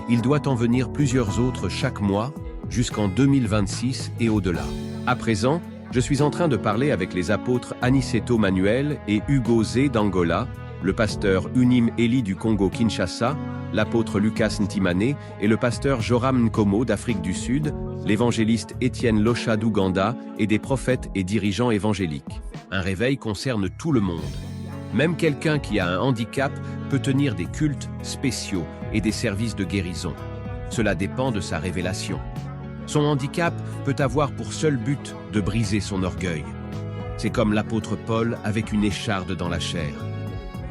il doit en venir plusieurs autres chaque mois, jusqu'en 2026 et au-delà. À présent, je suis en train de parler avec les apôtres Aniceto Manuel et Hugo Zé d'Angola, le pasteur Unim Eli du Congo-Kinshasa, l'apôtre Lucas Ntimane et le pasteur Joram Nkomo d'Afrique du Sud, l'évangéliste Étienne Locha d'Ouganda et des prophètes et dirigeants évangéliques. Un réveil concerne tout le monde. Même quelqu'un qui a un handicap peut tenir des cultes spéciaux et des services de guérison. Cela dépend de sa révélation. Son handicap peut avoir pour seul but de briser son orgueil. C'est comme l'apôtre Paul avec une écharde dans la chair.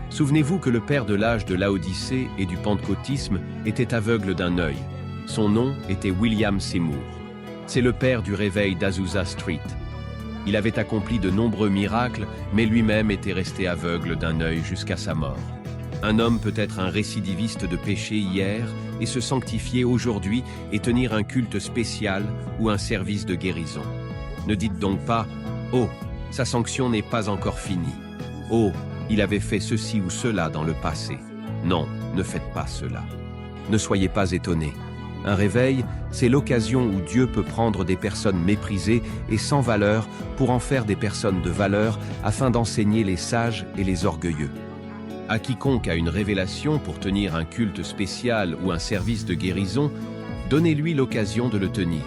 Souvenez-vous que le père de l'âge de Laodicée et du pentecôtisme était aveugle d'un œil. Son nom était William Seymour. C'est le père du réveil d'Azusa Street. Il avait accompli de nombreux miracles, mais lui-même était resté aveugle d'un œil jusqu'à sa mort. Un homme peut être un récidiviste de péché hier et se sanctifier aujourd'hui et tenir un culte spécial ou un service de guérison. Ne dites donc pas « Oh, sa sanction n'est pas encore finie. Oh, il avait fait ceci ou cela dans le passé. » Non, ne faites pas cela. Ne soyez pas étonnés. Un réveil, c'est l'occasion où Dieu peut prendre des personnes méprisées et sans valeur pour en faire des personnes de valeur afin d'enseigner les sages et les orgueilleux. À quiconque a une révélation pour tenir un culte spécial ou un service de guérison, donnez-lui l'occasion de le tenir.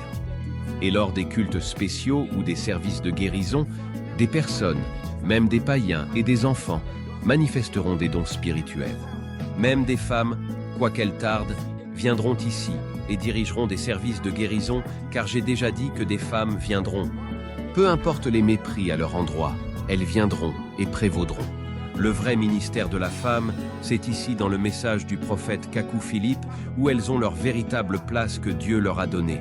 Et lors des cultes spéciaux ou des services de guérison, des personnes, même des païens et des enfants, manifesteront des dons spirituels. Même des femmes, quoiqu'elles tardent, viendront ici et dirigeront des services de guérison, car j'ai déjà dit que des femmes viendront. Peu importe les mépris à leur endroit, elles viendront et prévaudront. Le vrai ministère de la femme, c'est ici dans le message du prophète Kakou Philippe, où elles ont leur véritable place que Dieu leur a donnée.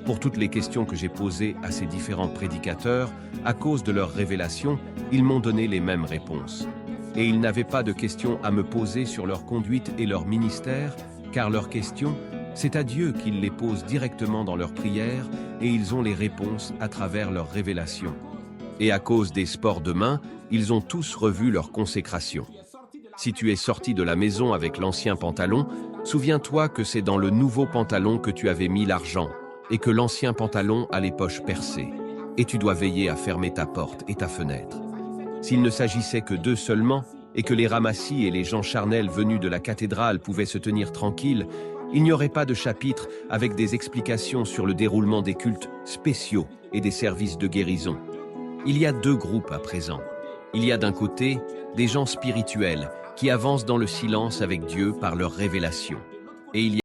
Pour toutes les questions que j'ai posées à ces différents prédicateurs, à cause de leur révélation, ils m'ont donné les mêmes réponses. Et ils n'avaient pas de questions à me poser sur leur conduite et leur ministère, car leurs questions, c'est à Dieu qu'ils les posent directement dans leurs prières et ils ont les réponses à travers leurs révélations. Et à cause des sports de main, ils ont tous revu leur consécration. Si tu es sorti de la maison avec l'ancien pantalon, souviens-toi que c'est dans le nouveau pantalon que tu avais mis l'argent et que l'ancien pantalon a les poches percées. Et tu dois veiller à fermer ta porte et ta fenêtre. S'il ne s'agissait que d'eux seulement, et que les ramassis et les gens charnels venus de la cathédrale pouvaient se tenir tranquilles, il n'y aurait pas de chapitre avec des explications sur le déroulement des cultes spéciaux et des services de guérison. Il y a deux groupes à présent. Il y a d'un côté des gens spirituels qui avancent dans le silence avec Dieu par leur révélation. Et il y a